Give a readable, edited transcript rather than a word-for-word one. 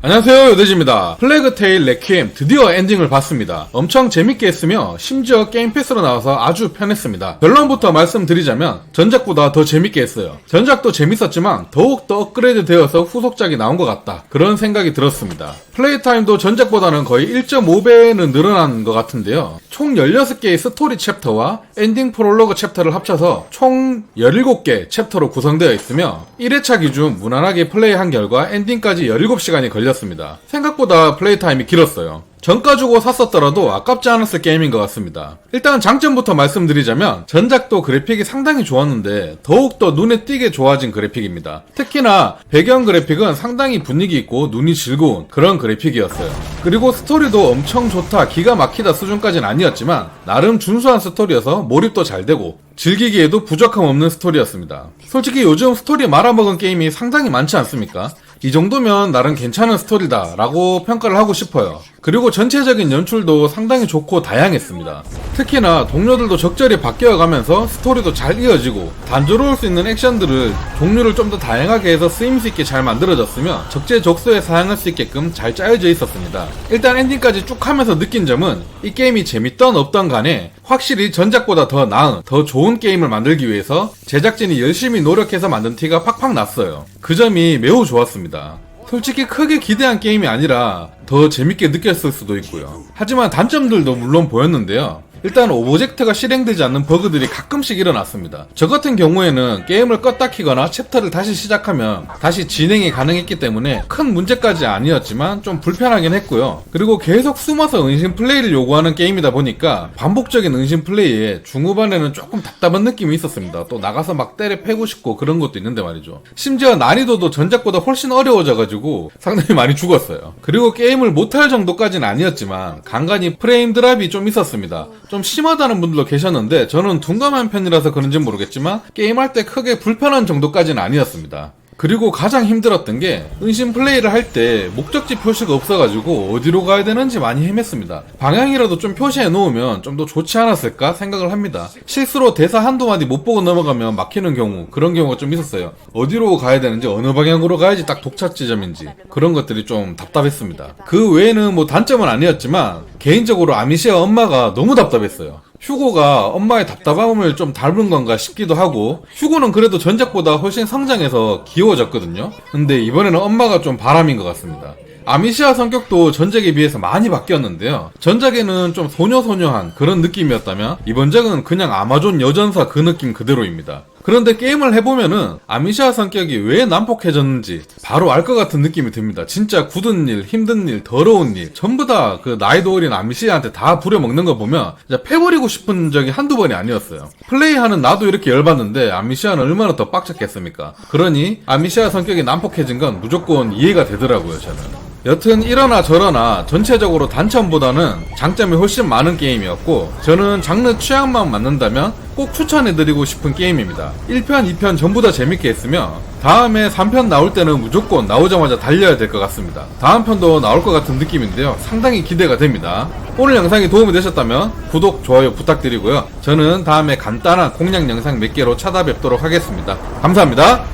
안녕하세요, 요대지입니다. 플래그테일 레퀴엠 드디어 엔딩을 봤습니다. 엄청 재밌게 했으며 심지어 게임 패스로 나와서 아주 편했습니다. 결론부터 말씀드리자면 전작보다 더 재밌게 했어요. 전작도 재밌었지만 더욱더 업그레이드 되어서 후속작이 나온 것 같다, 그런 생각이 들었습니다. 플레이 타임도 전작보다는 거의 1.5배는 늘어난 것 같은데요. 총 16개의 스토리 챕터와 엔딩 프롤로그 챕터를 합쳐서 총 17개 챕터로 구성되어 있으며 1회차 기준 무난하게 플레이한 결과 엔딩까지 17시간이 걸렸습니다. 생각보다 플레이 타임이 길었어요. 정가 주고 샀었더라도 아깝지 않았을 게임인 것 같습니다. 일단 장점부터 말씀드리자면 전작도 그래픽이 상당히 좋았는데 더욱더 눈에 띄게 좋아진 그래픽입니다. 특히나 배경 그래픽은 상당히 분위기 있고 눈이 즐거운 그런 그래픽이었어요. 그리고 스토리도 엄청 좋다, 기가 막히다 수준까지는 아니었지만 나름 준수한 스토리여서 몰입도 잘 되고 즐기기에도 부족함 없는 스토리였습니다. 솔직히 요즘 스토리 말아먹은 게임이 상당히 많지 않습니까? 이 정도면 나름 괜찮은 스토리다 라고 평가를 하고 싶어요. 그리고 전체적인 연출도 상당히 좋고 다양했습니다. 특히나 동료들도 적절히 바뀌어가면서 스토리도 잘 이어지고 단조로울 수 있는 액션들을 종류를 좀 더 다양하게 해서 쓰임수 있게 잘 만들어졌으며 적재적소에 사용할 수 있게끔 잘 짜여져 있었습니다. 일단 엔딩까지 쭉 하면서 느낀 점은 이 게임이 재밌던 없던 간에 확실히 전작보다 더 나은, 더 좋은 게임을 만들기 위해서 제작진이 열심히 노력해서 만든 티가 팍팍 났어요. 그 점이 매우 좋았습니다. 솔직히 크게 기대한 게임이 아니라 더 재밌게 느꼈을 수도 있고요. 하지만 단점들도 물론 보였는데요. 일단 오브젝트가 실행되지 않는 버그들이 가끔씩 일어났습니다. 저 같은 경우에는 게임을 껐다 키거나 챕터를 다시 시작하면 다시 진행이 가능했기 때문에 큰 문제까지 아니었지만 좀 불편하긴 했고요. 그리고 계속 숨어서 은신 플레이를 요구하는 게임이다 보니까 반복적인 은신 플레이에 중후반에는 조금 답답한 느낌이 있었습니다. 또 나가서 막 때려 패고 싶고 그런 것도 있는데 말이죠. 심지어 난이도도 전작보다 훨씬 어려워져가지고 상당히 많이 죽었어요. 그리고 게임을 못할 정도까지는 아니었지만 간간히 프레임 드랍이 좀 있었습니다. 좀 심하다는 분들도 계셨는데 저는 둔감한 편이라서 그런지 모르겠지만 게임할 때 크게 불편한 정도까지는 아니었습니다. 그리고 가장 힘들었던 게 은신 플레이를 할 때 목적지 표시가 없어가지고 어디로 가야 되는지 많이 헤맸습니다. 방향이라도 좀 표시해 놓으면 좀 더 좋지 않았을까 생각을 합니다. 실수로 대사 한두 마디 못 보고 넘어가면 막히는 경우, 그런 경우가 좀 있었어요. 어디로 가야 되는지, 어느 방향으로 가야지 딱 독착 지점인지 그런 것들이 좀 답답했습니다. 그 외에는 뭐 단점은 아니었지만 개인적으로 아미시아 엄마가 너무 답답했어요. 휴고가 엄마의 답답함을 좀 닮은 건가 싶기도 하고, 휴고는 그래도 전작보다 훨씬 성장해서 귀여워졌거든요. 근데 이번에는 엄마가 좀 바람인 것 같습니다. 아미시아 성격도 전작에 비해서 많이 바뀌었는데요. 전작에는 좀 소녀소녀한 그런 느낌이었다면 이번작은 그냥 아마존 여전사 그 느낌 그대로입니다. 그런데 게임을 해보면은 아미시아 성격이 왜 난폭해졌는지 바로 알 것 같은 느낌이 듭니다. 진짜 굳은 일, 힘든 일, 더러운 일 전부 다 그 나이도 어린 아미시아한테 다 부려먹는 거 보면 진짜 패버리고 싶은 적이 한두 번이 아니었어요. 플레이하는 나도 이렇게 열받는데 아미시아는 얼마나 더 빡쳤겠습니까? 그러니 아미시아 성격이 난폭해진 건 무조건 이해가 되더라고요, 저는. 여튼 이러나 저러나 전체적으로 단점보다는 장점이 훨씬 많은 게임이었고, 저는 장르 취향만 맞는다면 꼭 추천해드리고 싶은 게임입니다. 1편, 2편 전부 다 재밌게 했으며 다음에 3편 나올 때는 무조건 나오자마자 달려야 될 것 같습니다. 다음 편도 나올 것 같은 느낌인데요. 상당히 기대가 됩니다. 오늘 영상이 도움이 되셨다면 구독, 좋아요 부탁드리고요. 저는 다음에 간단한 공략 영상 몇 개로 찾아뵙도록 하겠습니다. 감사합니다.